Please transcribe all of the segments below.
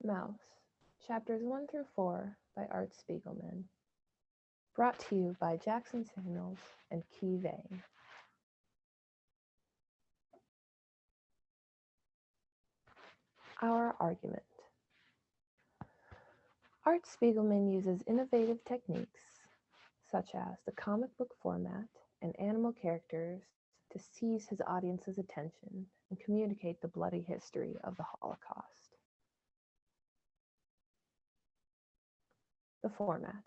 Mouse, Chapters 1 through 4 by Art Spiegelman. Brought to you by Jackson Signals and Key Vang. Our argument. Art Spiegelman uses innovative techniques, such as the comic book format and animal characters, to seize his audience's attention and communicate the bloody history of the Holocaust. The format.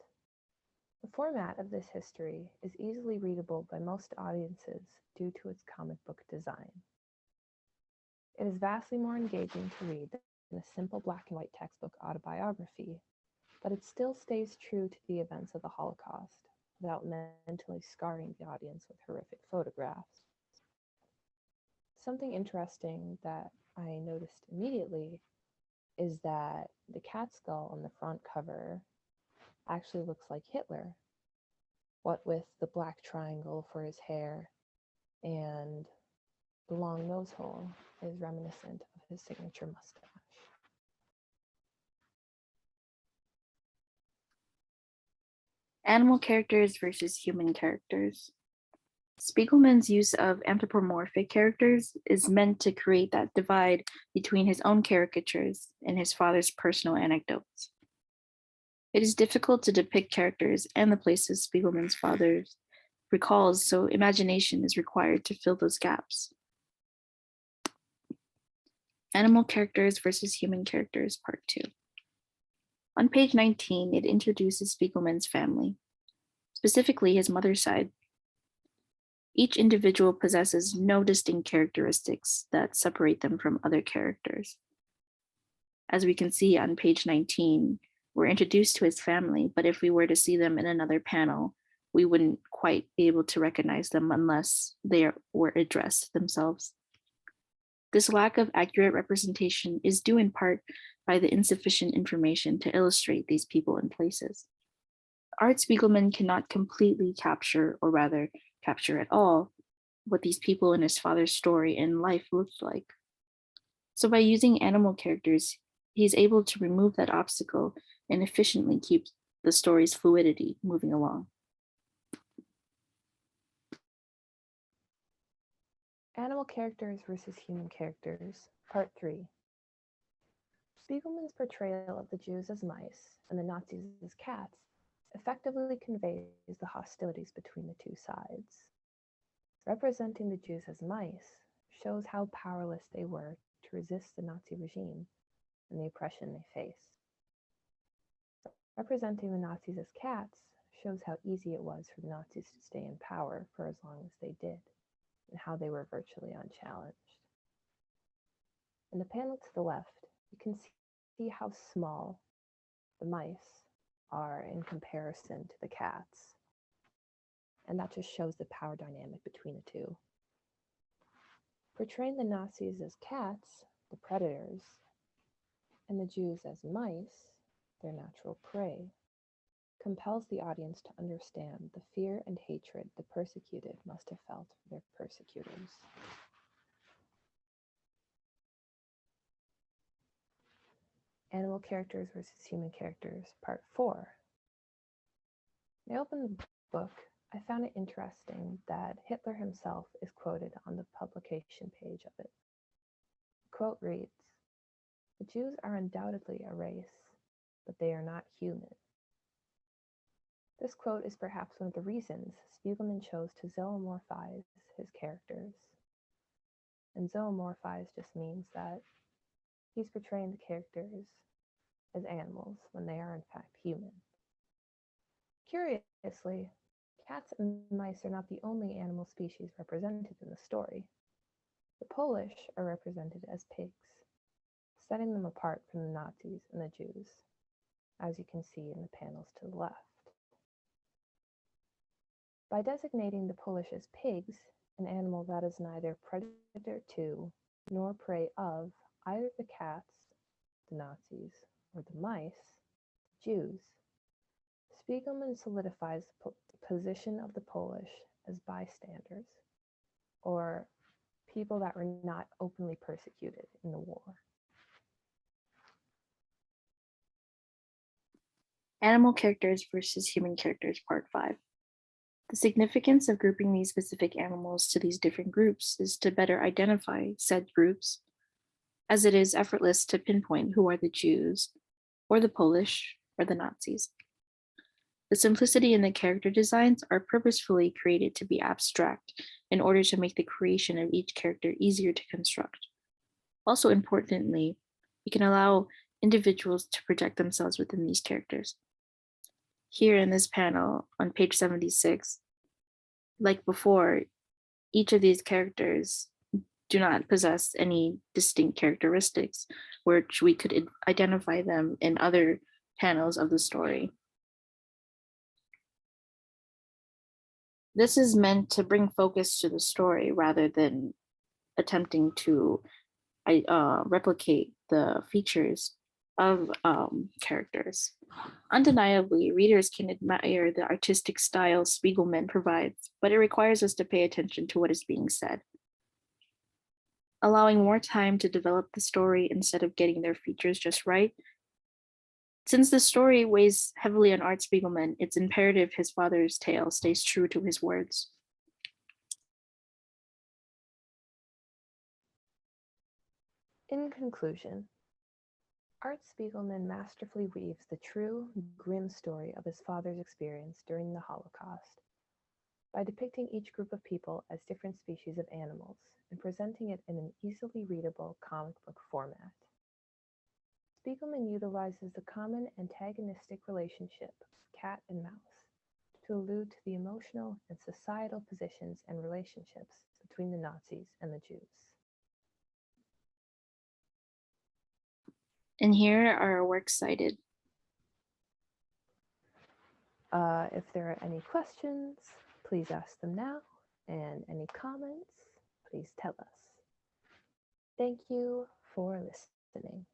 The format of this history is easily readable by most audiences due to its comic book design. It is vastly more engaging to read than a simple black and white textbook autobiography, but it still stays true to the events of the Holocaust without mentally scarring the audience with horrific photographs. Something interesting that I noticed immediately is that the cat skull on the front cover actually looks like Hitler, what with the black triangle for his hair and the long nose hole is reminiscent of his signature mustache. Animal characters versus human characters. Spiegelman's use of anthropomorphic characters is meant to create that divide between his own caricatures and his father's personal anecdotes. It is difficult to depict characters and the places Spiegelman's father recalls, so imagination is required to fill those gaps. Animal characters versus human characters, part 2. On page 19, it introduces Spiegelman's family, specifically his mother's side. Each individual possesses no distinct characteristics that separate them from other characters. As we can see on page 19, we're introduced to his family, but if we were to see them in another panel, we wouldn't quite be able to recognize them unless they were addressed themselves. This lack of accurate representation is due in part by the insufficient information to illustrate these people and places. Art Spiegelman cannot completely capture, or rather capture at all, what these people in his father's story and life looked like. So by using animal characters, he's able to remove that obstacle and efficiently keep the story's fluidity moving along. Animal characters versus human characters, part 3. Spiegelman's portrayal of the Jews as mice and the Nazis as cats effectively conveys the hostilities between the two sides. Representing the Jews as mice shows how powerless they were to resist the Nazi regime and the oppression they faced. Representing the Nazis as cats shows how easy it was for the Nazis to stay in power for as long as they did, and how they were virtually unchallenged. In the panel to the left, you can see how small the mice are in comparison to the cats, and that just shows the power dynamic between the two. Portraying the Nazis as cats, the predators, and the Jews as mice, their natural prey, compels the audience to understand the fear and hatred the persecuted must have felt for their persecutors. Animal characters versus human characters, part 4. When I opened the book, I found it interesting that Hitler himself is quoted on the publication page of it. The quote reads, "The Jews are undoubtedly a race, but they are not human." This quote is perhaps one of the reasons Spiegelman chose to zoomorphize his characters. And zoomorphize just means that he's portraying the characters as animals when they are in fact human. Curiously, cats and mice are not the only animal species represented in the story. The Polish are represented as pigs, setting them apart from the Nazis and the Jews, as you can see in the panels to the left. By designating the Polish as pigs, an animal that is neither predator to nor prey of either the cats, the Nazis, or the mice, the Jews, Spiegelman solidifies the position of the Polish as bystanders, or people that were not openly persecuted in the war. Animal characters versus human characters, part 5. The significance of grouping these specific animals to these different groups is to better identify said groups, as it is effortless to pinpoint who are the Jews, or the Polish, or the Nazis. The simplicity in the character designs are purposefully created to be abstract in order to make the creation of each character easier to construct. Also importantly, we can allow individuals to project themselves within these characters. Here in this panel on page 76, like before, each of these characters do not possess any distinct characteristics, which we could identify them in other panels of the story. This is meant to bring focus to the story rather than attempting to replicate the features of characters. Undeniably, readers can admire the artistic style Spiegelman provides, but it requires us to pay attention to what is being said. Allowing more time to develop the story instead of getting their features just right. Since the story weighs heavily on Art Spiegelman, it's imperative his father's tale stays true to his words. In conclusion, Art Spiegelman masterfully weaves the true, grim story of his father's experience during the Holocaust by depicting each group of people as different species of animals and presenting it in an easily readable comic book format. Spiegelman utilizes the common antagonistic relationship of cat and mouse to allude to the emotional and societal positions and relationships between the Nazis and the Jews. And here are our works cited. If there are any questions, please ask them now, and any comments, please tell us. Thank you for listening.